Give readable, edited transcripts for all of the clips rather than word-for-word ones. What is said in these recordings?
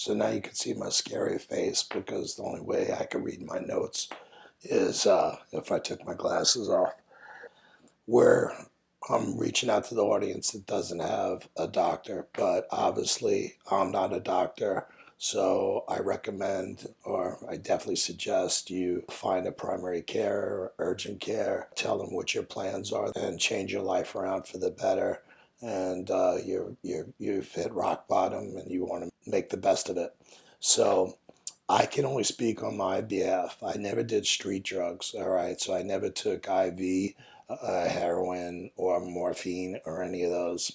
So now you can see my scary face because the only way I can read my notes is if I took my glasses off. Where I'm reaching out to the audience that doesn't have a doctor, but obviously I'm not a doctor. So I recommend, or I definitely suggest you find a primary care or urgent care, tell them what your plans are, and change your life around for the better. And you've hit rock bottom, and you want to make the best of it. So I can only speak on my behalf. I never did street drugs, all right? So I never took IV, heroin, or morphine, or any of those.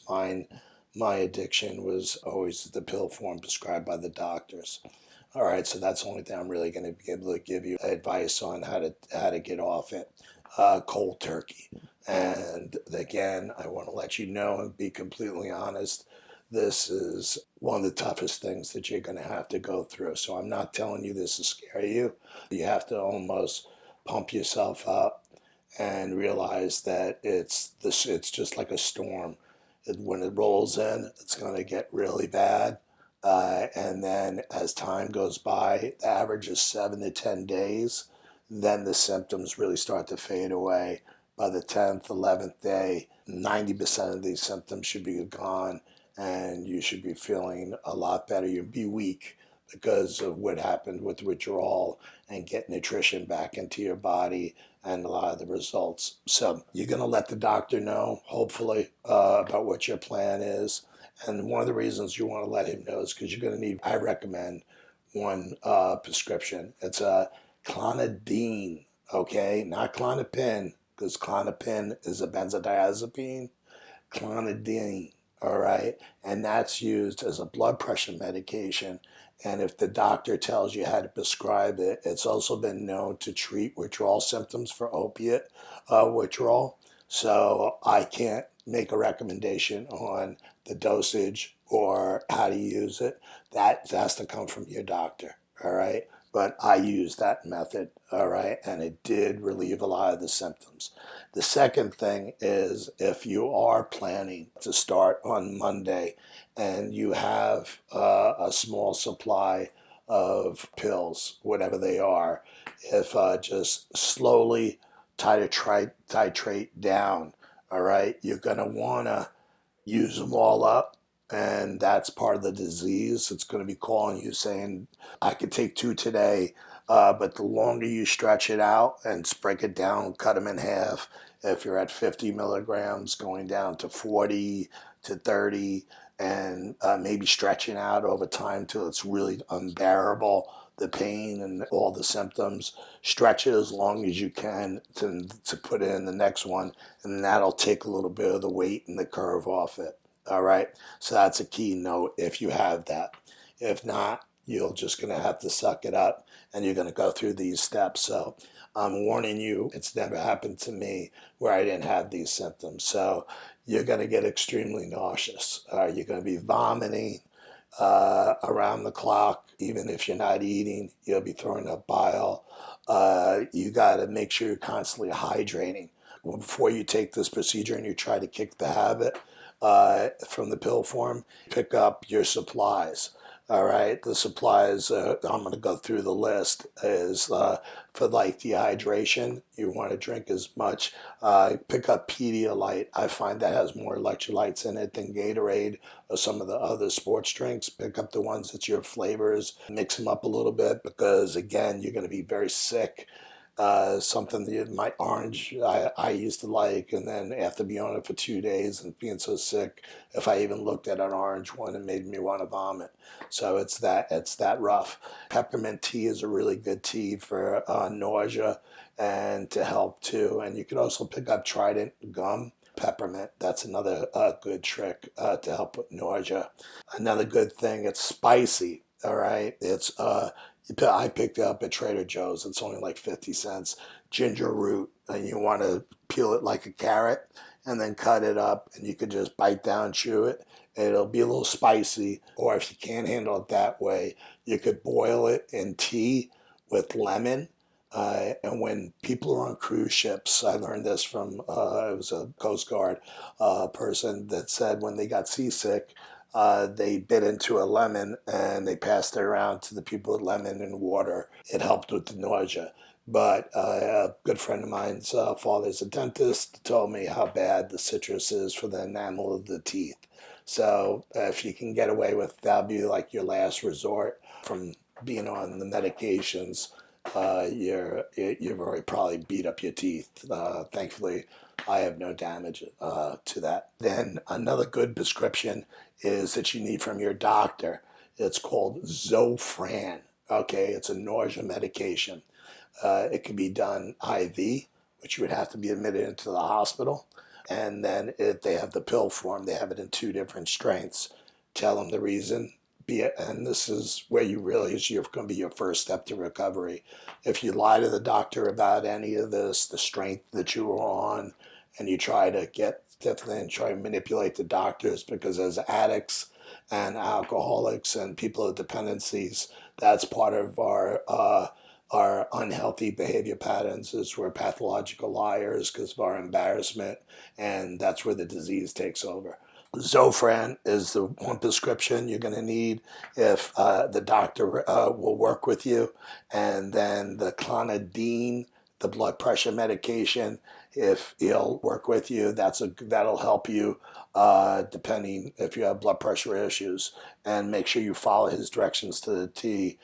My addiction was always the pill form prescribed by the doctors. All right, so that's the only thing I'm really going to be able to give you advice on how to get off it. Cold turkey. And again, I want to let you know and be completely honest. This is one of the toughest things that you're going to have to go through. So I'm not telling you this to scare you. You have to almost pump yourself up and realize that it's just like a storm. When it rolls in, it's going to get really bad. And then as time goes by, the average is 7 to 10 days. Then the symptoms really start to fade away. By the 10th, 11th day, 90% of these symptoms should be gone, and you should be feeling a lot better. You'll be weak because of what happened with withdrawal and get nutrition back into your body and a lot of the results. So you're going to let the doctor know, hopefully, about what your plan is. And one of the reasons you want to let him know is because you're going to need, I recommend, one prescription. It's a clonidine, okay? Not Clonopin, because Clonopin is a benzodiazepine. Clonidine, all right? And that's used as a blood pressure medication. And if the doctor tells you how to prescribe it, it's also been known to treat withdrawal symptoms for opiate withdrawal. So I can't make a recommendation on the dosage or how to use it. That has to come from your doctor, all right? But I used that method, all right, and it did relieve a lot of the symptoms. The second thing is if you are planning to start on Monday and you have a small supply of pills, whatever they are, if just slowly titrate down, all right, you're going to want to use them all up. And that's part of the disease. It's going to be calling you saying, I could take 2 today, but the longer you stretch it out and break it down, cut them in half, if you're at 50 milligrams, going down to 40 to 30, and maybe stretching out over time till it's really unbearable, the pain and all the symptoms. Stretch it as long as you can to put in the next one, and that'll take a little bit of the weight and the curve off it. All right, so that's a key note if you have that. If not, you're just going to have to suck it up and you're going to go through these steps. So I'm warning you, it's never happened to me where I didn't have these symptoms. So you're going to get extremely nauseous. You're going to be vomiting around the clock. Even if you're not eating, you'll be throwing up bile. You got to make sure you're constantly hydrating. Before you take this procedure and you try to kick the habit, from the pill form, pick up your supplies. All right, the supplies, I'm going to go through the list, is for like dehydration, you want to drink as much. Pick up Pedialyte. I find that has more electrolytes in it than Gatorade or some of the other sports drinks. Pick up the ones that's your flavors, mix them up a little bit because, again, you're going to be very sick. Something that my orange I used to like, and then after being on it for 2 days and being so sick, if I even looked at an orange one, it made me want to vomit. So it's that rough. Peppermint tea is a really good tea for nausea and to help too. And you could also pick up Trident gum. Peppermint, that's another good trick to help with nausea. Another good thing, it's spicy. All right, it's I picked it up at Trader Joe's. It's only like 50 cents. Ginger root, and you want to peel it like a carrot and then cut it up, and you could just bite down, chew it. It'll be a little spicy, or if you can't handle it that way, you could boil it in tea with lemon. And when people are on cruise ships, I learned this from, it was a Coast Guard person that said when they got seasick, they bit into a lemon and they passed it around to the people with lemon and water. It helped with the nausea. But a good friend of mine's father's a dentist, told me how bad the citrus is for the enamel of the teeth. So if you can get away with, that'll be like your last resort from being on the medications. You've already probably beat up your teeth. Thankfully, I have no damage to that. Then another good prescription is that you need from your doctor. It's called Zofran. Okay, it's a nausea medication. It can be done IV, which you would have to be admitted into the hospital. And then they have the pill form. They have it in two different strengths. Tell them the reason. And this is where you really is going to be your first step to recovery. If you lie to the doctor about any of this, the strength that you were on, and you try to try to manipulate the doctors, because as addicts and alcoholics and people with dependencies, that's part of our unhealthy behavior patterns, is we're pathological liars because of our embarrassment, and that's where the disease takes over. Zofran is the one prescription you're going to need if the doctor will work with you. And then the clonidine, the blood pressure medication, if he'll work with you, that'll help you depending if you have blood pressure issues. And make sure you follow his directions to the T,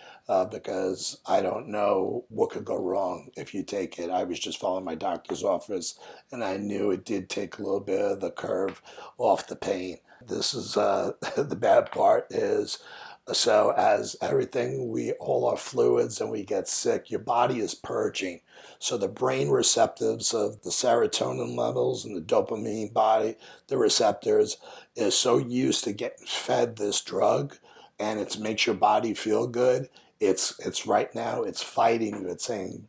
because I don't know what could go wrong if you take it. I was just following my doctor's office, and I knew it did take a little bit of the curve off the pain. This is the bad part is, so as everything, all our fluids and we get sick, your body is purging. So the brain receptors of the serotonin levels and the dopamine body, the receptors, is so used to getting fed this drug, and it makes your body feel good. It's right now, it's fighting you. It's saying,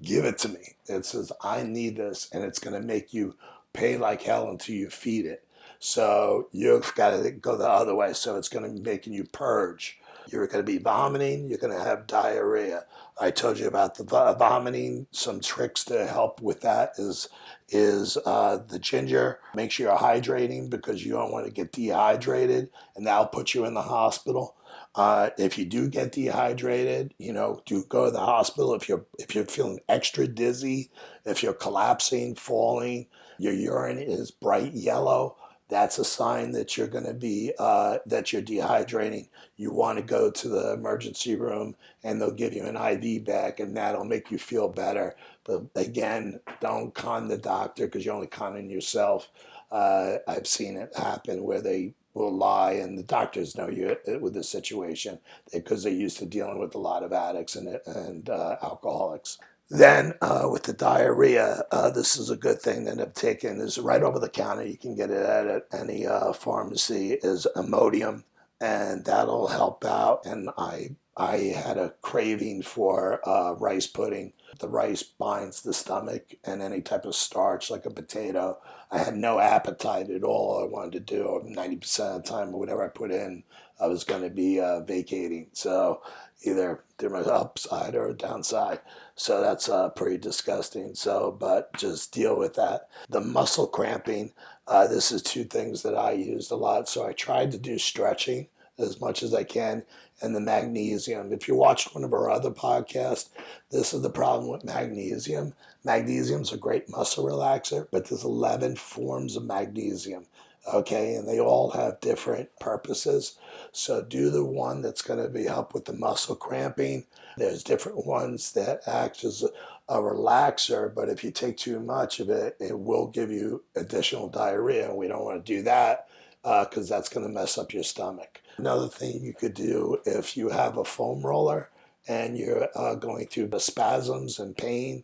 give it to me. It says, I need this, and it's going to make you pay like hell until you feed it. So you've got to go the other way. So it's going to be making you purge. You're going to be vomiting. You're going to have diarrhea. I told you about the vomiting. Some tricks to help with that is the ginger. Make sure you're hydrating, because you don't want to get dehydrated, and that'll put you in the hospital. If you do get dehydrated, do go to the hospital. If you're feeling extra dizzy, if you're collapsing, falling, your urine is bright yellow, that's a sign that you're going to be that you're dehydrating. You want to go to the emergency room, and they'll give you an IV bag, and that'll make you feel better. But again, don't con the doctor, because you're only conning yourself. I've seen it happen where they will lie, and the doctors know you with the situation, because they're used to dealing with a lot of addicts and alcoholics. Then with the diarrhea, this is a good thing that I've taken. Is right over the counter. You can get it at any pharmacy. Is Imodium, and that'll help out. And I had a craving for rice pudding. The rice binds the stomach, and any type of starch like a potato. I had no appetite at all. I wanted to do 90% of the time, whatever I put in, I was going to be vacating. So either do my upside or downside. So that's pretty disgusting. So, but just deal with that. The muscle cramping, this is two things that I used a lot. So I tried to do stretching as much as I can, and the magnesium. If you watched one of our other podcasts, this is the problem with magnesium. Magnesium's a great muscle relaxer, but there's 11 forms of magnesium. Okay, and they all have different purposes. So do the one that's going to be help with the muscle cramping. There's different ones that act as a relaxer, but if you take too much of it, it will give you additional diarrhea, and we don't want to do that, because that's going to mess up your stomach. Another thing you could do, if you have a foam roller and you're going through the spasms and pain,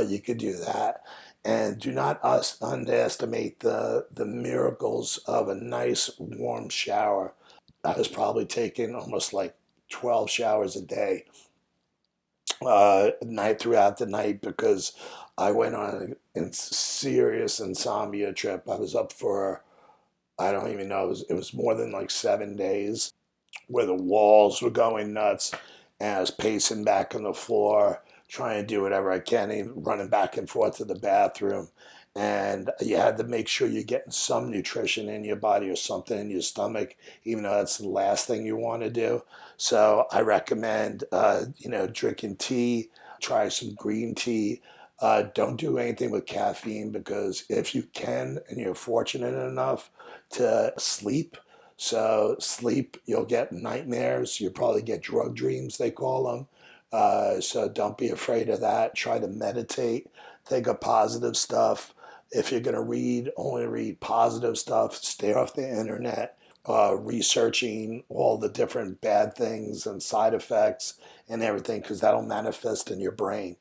you could do that. And do not underestimate the miracles of a nice warm shower. I was probably taking almost like 12 showers a day, night throughout the night, because I went on a serious insomnia trip. I was up for, I don't even know, it was more than like 7 days, where the walls were going nuts, and I was pacing back on the floor, trying to do whatever I can, even running back and forth to the bathroom. And you had to make sure you're getting some nutrition in your body or something in your stomach, even though that's the last thing you want to do. So I recommend, drinking tea, try some green tea. Don't do anything with caffeine, because if you can and you're fortunate enough to sleep, so sleep, you'll get nightmares. You'll probably get drug dreams, they call them. So don't be afraid of that. Try to meditate, think of positive stuff. If you're going to read, only read positive stuff. Stay off the internet, researching all the different bad things and side effects and everything, because that'll manifest in your brain.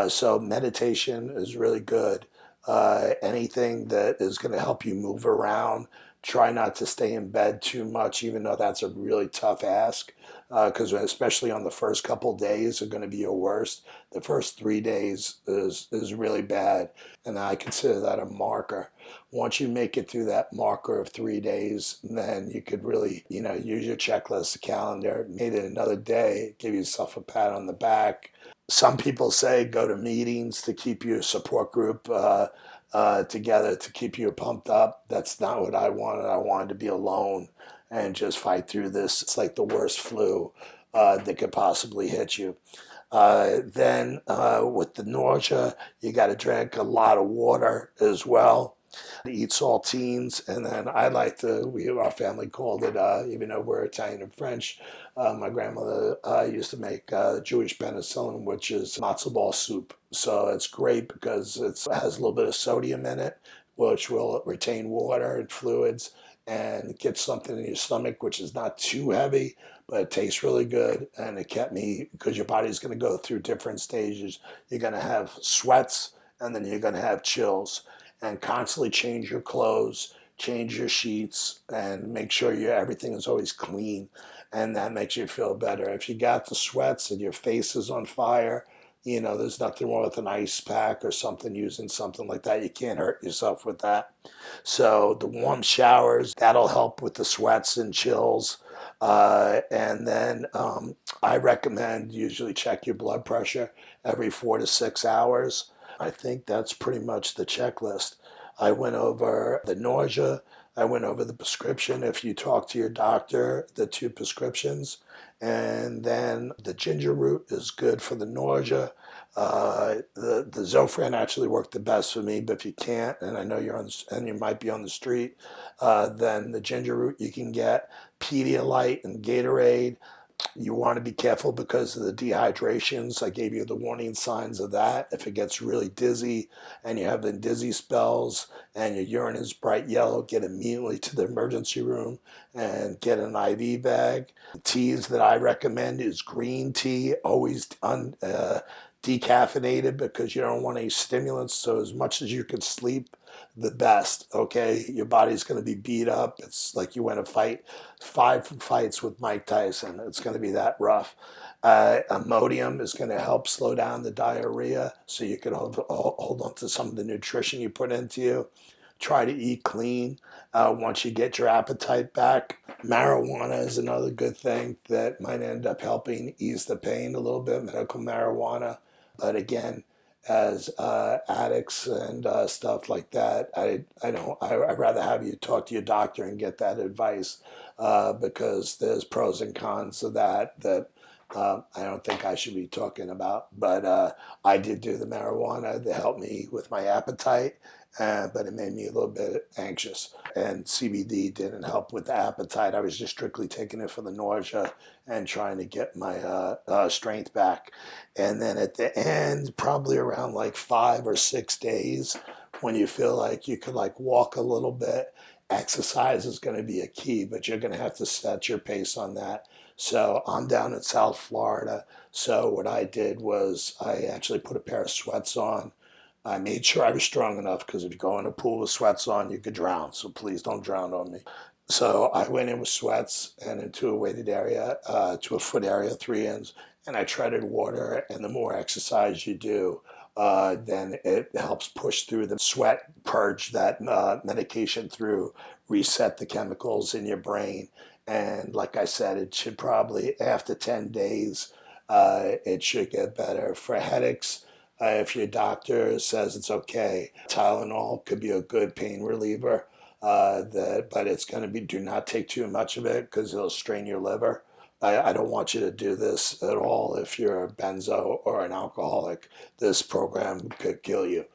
So meditation is really good. Anything that is going to help you move around. Try not to stay in bed too much, even though that's a really tough ask. Because especially on the first couple days are going to be your worst. The first 3 days is really bad, and I consider that a marker. Once you make it through that marker of 3 days, then you could really, use your checklist, calendar, made it another day, give yourself a pat on the back. Some people say go to meetings to keep your support group together, to keep you pumped up. That's not what I wanted. I wanted to be alone and just fight through this. It's like the worst flu that could possibly hit you. Then with the nausea, you got to drink a lot of water as well. Eat saltines, and then I like to. Our family called it, even though we're Italian and French. My grandmother used to make Jewish penicillin, which is matzo ball soup. So it's great because it has a little bit of sodium in it, which will retain water and fluids and get something in your stomach, which is not too heavy, but it tastes really good. And it kept me, because your body's going to go through different stages. You're going to have sweats, and then you're going to have chills, and constantly change your clothes, change your sheets, and make sure everything is always clean. And that makes you feel better. If you got the sweats and your face is on fire, there's nothing wrong with an ice pack or something, using something like that. You can't hurt yourself with that. So the warm showers, that'll help with the sweats and chills. And then I recommend usually check your blood pressure every 4 to 6 hours. I think that's pretty much the checklist. I went over the nausea. I went over the prescription. If you talk to your doctor, the 2 prescriptions. And then the ginger root is good for the nausea. The Zofran actually worked the best for me, but if you can't, and I know and you might be on the street, then the ginger root you can get. Pedialyte and Gatorade. You want to be careful because of the dehydrations. I gave you the warning signs of that. If it gets really dizzy and you have the dizzy spells and your urine is bright yellow, get immediately to the emergency room and get an IV bag. The teas that I recommend is green tea, always decaffeinated, because you don't want any stimulants. So as much as you can sleep, the best. Okay, your body's going to be beat up. It's like you went to fight 5 fights with Mike Tyson. It's going to be that rough. Imodium is going to help slow down the diarrhea, so you can hold on to some of the nutrition you put into you. Try to eat clean once you get your appetite back. Marijuana is another good thing that might end up helping ease the pain a little bit, medical marijuana. But again, as addicts and stuff like that, I'd rather have you talk to your doctor and get that advice, because there's pros and cons of that I don't think I should be talking about. But I did do the marijuana to help me with my appetite, but it made me a little bit anxious. And CBD didn't help with the appetite. I was just strictly taking it for the nausea and trying to get my strength back. And then at the end, probably around like 5 or 6 days, when you feel like you could like walk a little bit, exercise is going to be a key, but you're going to have to set your pace on that. So I'm down in South Florida. So what I did was I actually put a pair of sweats on. I made sure I was strong enough, because if you go in a pool with sweats on, you could drown. So please don't drown on me. So I went in with sweats and into a weighted area, to a foot area, 3 ends, and I treaded water. And the more exercise you do, then it helps push through the sweat, purge that medication through, reset the chemicals in your brain. And like I said, it should probably, after 10 days, it should get better. For headaches, If your doctor says it's okay, Tylenol could be a good pain reliever. But it's going to be, do not take too much of it because it'll strain your liver. I don't want you to do this at all if you're a benzo or an alcoholic. This program could kill you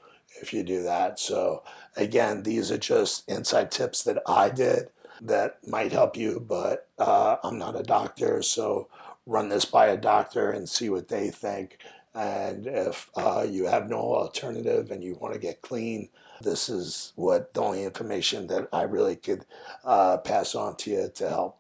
if you do that. So again, these are just inside tips that I did that might help you, but I'm not a doctor, so run this by a doctor and see what they think. And if you have no alternative and you want to get clean, this is what the only information that I really could pass on to you to help.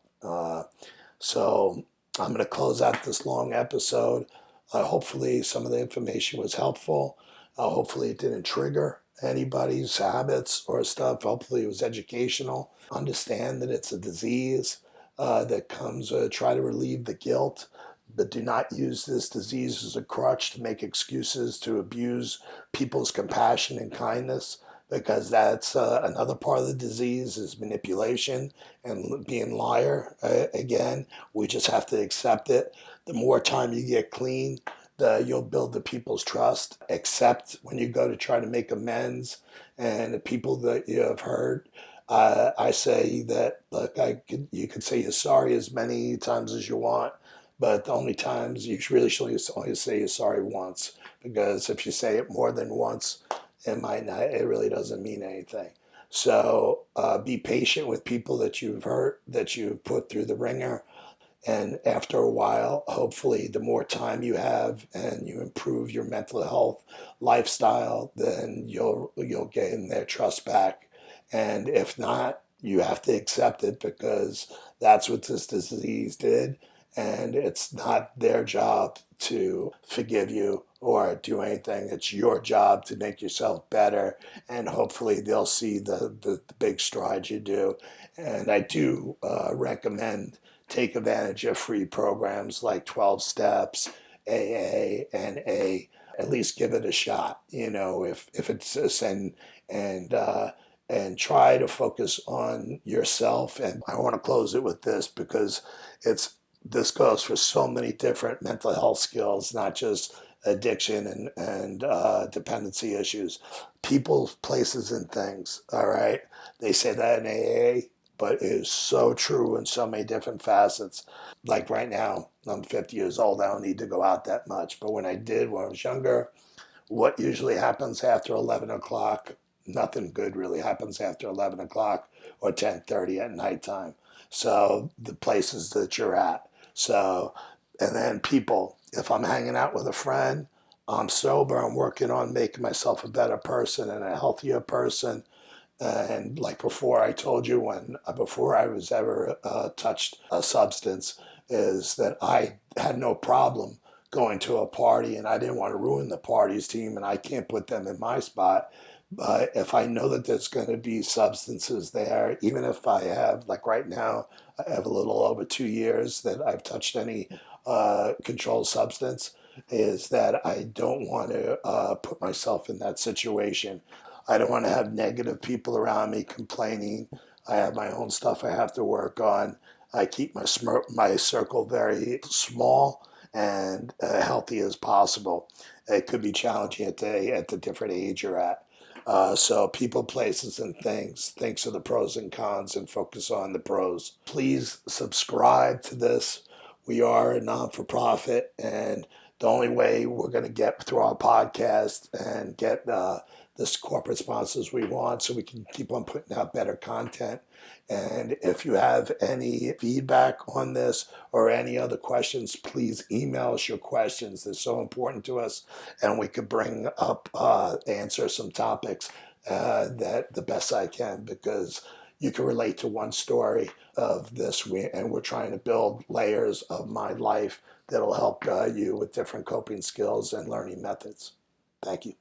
So I'm going to close out this long episode. Hopefully some of the information was helpful. Hopefully it didn't trigger anybody's habits or stuff. Hopefully it was educational. Understand that it's a disease that comes, try to relieve the guilt, but do not use this disease as a crutch to make excuses to abuse people's compassion and kindness, because that's another part of the disease is manipulation and being liar. Again, we just have to accept it. The more time you get clean, you'll build the people's trust. Accept when you go to try to make amends, and the people that you have hurt. I say that, look, you can say you're sorry as many times as you want, but the only times you really should only say you're sorry once, because if you say it more than once, it might not, it really doesn't mean anything. So be patient with people that you've hurt, that you've put through the ringer. And after a while, hopefully, the more time you have and you improve your mental health lifestyle, then you'll gain their trust back. And if not, you have to accept it, because that's what this disease did. And it's not their job to forgive you or do anything. It's your job to make yourself better. And hopefully they'll see the big strides you do. And I do recommend take advantage of free programs like 12 Steps, AA, and at least give it a shot. If it's and try to focus on yourself. And I want to close it with this, because this goes for so many different mental health skills, not just addiction and dependency issues. People, places, and things. All right, they say that in AA, but it is so true in so many different facets. Like right now, I'm 50 years old. I don't need to go out that much. But when I did, when I was younger, what usually happens after 11 o'clock, nothing good really happens after 11 o'clock or 10:30 at nighttime. So the places that you're at. So, and then people, if I'm hanging out with a friend, I'm sober, I'm working on making myself a better person and a healthier person. And like before, I told you, before I was ever touched a substance, is that I had no problem going to a party, and I didn't want to ruin the party's team, and I can't put them in my spot. But if I know that there's going to be substances there, even if I have, like right now, I have a little over 2 years that I've touched any controlled substance, is that I don't want to put myself in that situation. I don't want to have negative people around me complaining. I have my own stuff I have to work on. I keep my circle very small and healthy as possible. It could be challenging at the different age you're at. So people, places, and things. Thanks for the pros and cons, and focus on the pros. Please subscribe to this. We are a non-for-profit, and the only way we're going to get through our podcast and get this corporate sponsors we want, so we can keep on putting out better content. And if you have any feedback on this or any other questions, please email us your questions. They're so important to us, and we could bring up, answer some topics that the best I can, because you can relate to one story of this, and we're trying to build layers of my life that'll help you with different coping skills and learning methods. Thank you.